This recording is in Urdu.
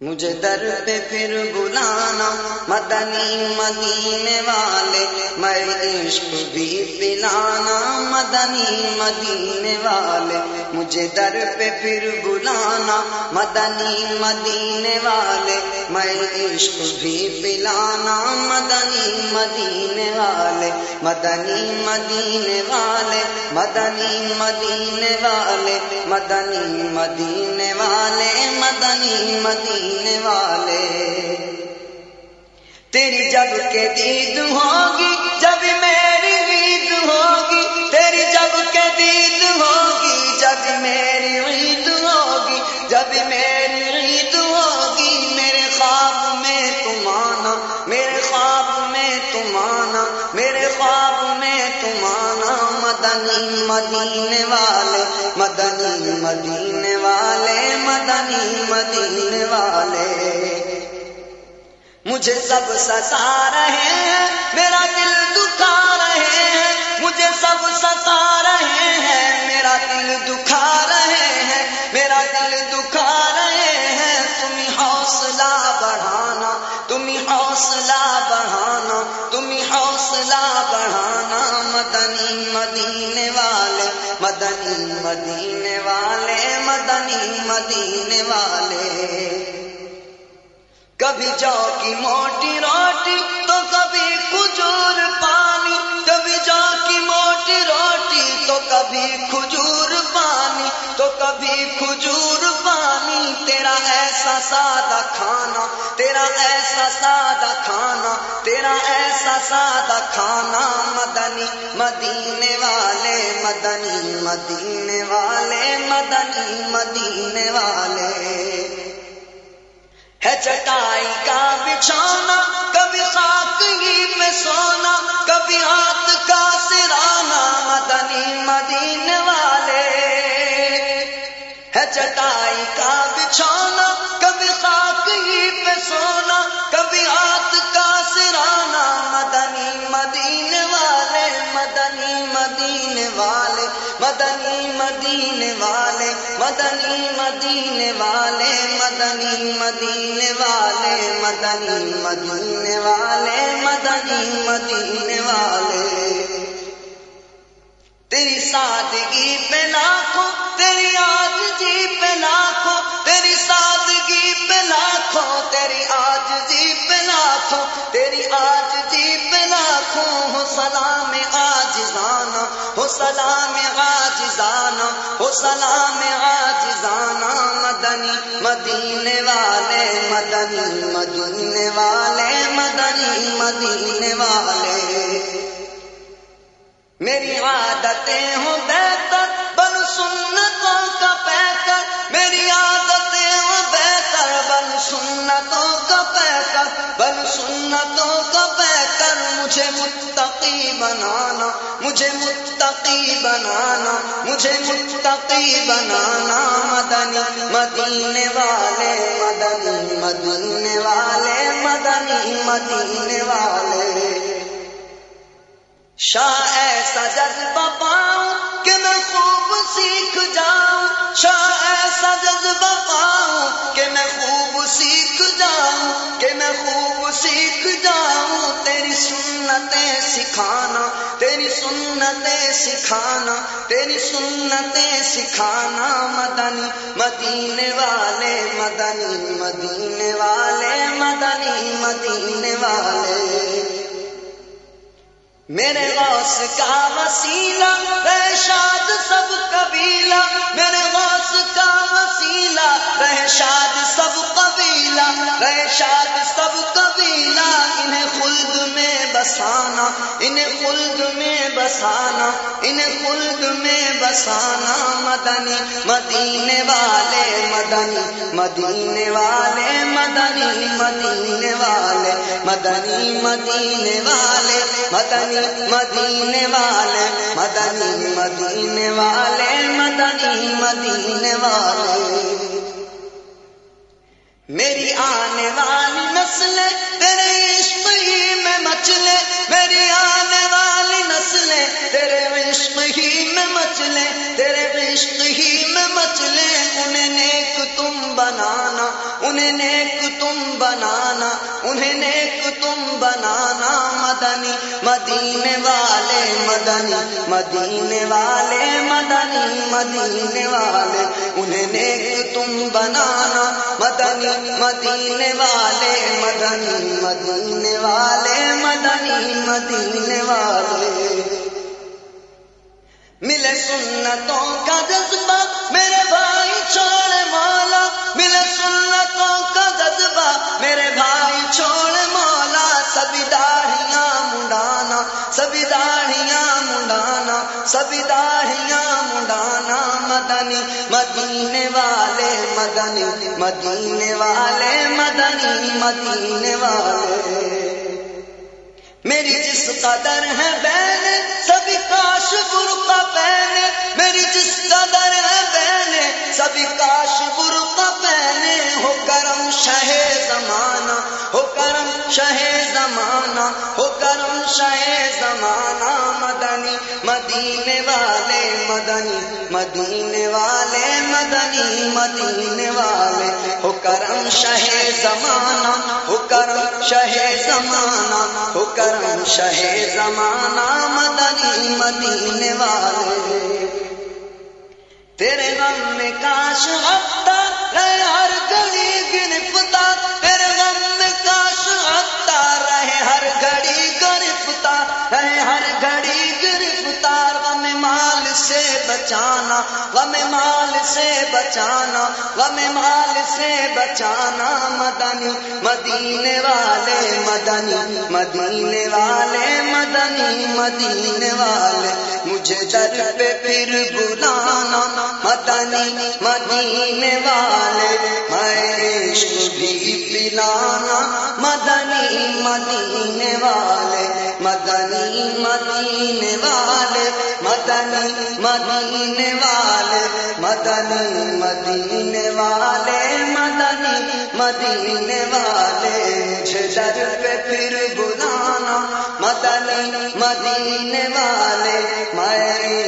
مجھے در پہ پھر بلانا مدنی مدینے والے، میں عشق بھی پلانا مدنی مدینے والے، مجھے در پہ پھر بلانا مدنی مدینے والے، میں عشق بھی پلانا مدنی مدینے والے، مدنی مدینے والے، مدنی مدینے والے، مدنی مدینے والے، مدنی مدینے والے۔ تیری جب کہ دید ہوگی جب میری عید ہوگی، تیری جب کہ دید ہوگی جب میری عید ہوگی، جب میری عید ہوگی، میرے خواب میں تم آنا، میرے خواب میں تم آنا، میرے خواب میں تم آنا، مدنی مدینے والے، مدنی مدینے والے، مدنی مدینے والے۔ مجھے سب ستا رہے ہیں، میرا دل دکھا رہے ہیں، مجھے سب ستا رہے ہیں، میرا دل دکھا رہے ہیں، میرا دل دکھا رہے ہیں، تمہیں حوصلہ بڑھانا، تمہیں حوصلہ بڑھانا، تمہیں حوصلہ بڑھانا، مدنی مدینے والے، مدنی مدینے والے، مدنی مدینے والے۔ کبھی جو کی موٹی روٹی تو کبھی کھجور پانی، کبھی جو کی موٹی روٹی تو کبھی کھجور پانی، تو کبھی کھجور پانی، تیرا ایسا سادہ کھانا، تیرا ایسا سادہ کھانا، تیرا ایسا سادہ کھانا، مدنی مدینے والے، مدنی مدینے والے، مدنی مدینے والے۔ ہے چٹائی کا بچھانا، کبھی خاک ہی پہ سونا، کبھی ہاتھ کا سرانا، مدنی مدینے والے۔ ہے چٹائی کا بچھانا، کبھی خاک ہی پہ سونا، کبھی ہاتھ کا سرانا، مدنی مدینے والے، مدنی مدینے والے، مدنی مدینے والے، مدنی مدینے والے، مدنی مدینے والے، مدنی مدینے والے، مدنی مدینے والے۔ تیری سادگی پہ لاکھوں، تیری عاجزی پہ لاکھوں، تیری سادگی پہ لاکھوں، تیری عاجزی پہ لاکھوں، تیری عاجزی پہ لاکھوں، ہو سلام عاجزانہ، ہو سلام عاجزانہ، ہو سلام عاجزانہ، مدنی مدینے والے، مدنی مدینے والے، مدنی مدینے والے۔ میری عادتیں ہوں بہتر بن سنتوں کا پیکر، میری عادتیں ہوں بہتر بن سنتوں کا پیکر، بن سنتوں کا پیکر، مجھے متقی بنانا، مجھے متقی بنانا، مجھے متقی بنانا، مدنی مدینے والے، مدنی مدینے والے، مدنی مدینے والے۔ شاہ ایسا جذبہ پاؤں کہ میں خوب سیکھ جاؤں، شاہ ایسا جذبہ پاؤں کہ میں خوب سیکھ جاؤں، کہ میں خوب سیکھ جاؤں، تیری سنتیں سکھانا، تیری سنتیں سکھانا، تیری سنتیں سکھانا، مدنی مدینے والے، مدنی مدینے والے، مدنی مدینے والے۔ میرے غوث کا وسیلہ رہے شاد سب قبیلہ، میرے غوث کا وسیلہ رہے شاد سب قبیلہ، رہے شاد سب قبیلہ، انہیں خلد میں بسانا، انہیں خلد میں بسانا، انہیں خلد میں بسانا، مدنی مدینے والے، مدنی مدینے والے، مدنی مدینے والے، مدنی مدینے والے، مدنی مدینے والے، مدنی مدینے والے، مدنی مدینے والے۔ میری آنے والی نسلیں تیرے عشق ہی میں مچلے، میری آنے والی نسلیں تیرے عشق ہی میں مچلے، تیرے عشق ہی میں مچلے، انہیں نیک تم بنانا، انہیں نیک تم بنانا، انہیں نیک تم بنانا، مدنی مدینے والے، مدنی مدینے والے، مدنی مدینے والے، انہیں نیک تم بنانا، مدنی مدینے والے، مدنی مدینے والے، مدنی مدینے والے۔ ملے سنتوں کا جذبہ میرے بھائی چھوڑ مولا، ملے سنتوں کا جذبہ میرے بھائی چھوڑ مولا، سبھی داڑھیاں منڈانا، سبھی داڑھیاں منڈانا، سبھی داڑھیاں منڈانا، مدنی مدینے والے، مدنی مدینے والے، مدنی مدینے والے۔ میری جس قدر ہے بہنے سبھی کاش برقع پہنے، میری جس قدر ہے بہنے سبھی کاش برقع پہنے، ہو کرم شہ زمانہ، ہو کرم شہ زمانہ، ہو کرم شہ زمانہ، مدنی مدینے والے، مدنی مدینے والے، مدنی مدینے والے، ہو کرم شہ زمانہ، ہو کرم شہ زمانہ، ہو کرم شہ زمانہ، مدنی مدینے والے۔ تیرے غم میں کاش ہفتہ رہے ہر گھڑی گرفتار، تیرے غم میں کاش ہفتہ رہے ہر گھڑی گرفتار، رہے ہر گھڑی گرفتار، غم مال سے بچانا، غم مال سے بچانا، غم مال سے بچانا، مدنی مدینے والے، مدنی مدینے والے، مدنی مدینے والے، مجھے در پہ پھر بلانا، مدنی مدینے والے، میں عشق بھی پلانا، مدنی مدینے والے، مدنی مدینے والے، مدنی مدینے والے، مدنی مدینے والے، مدنی مدینے والے، مجھے در پہ پھر بلانا، مدنی مدینے والے، میں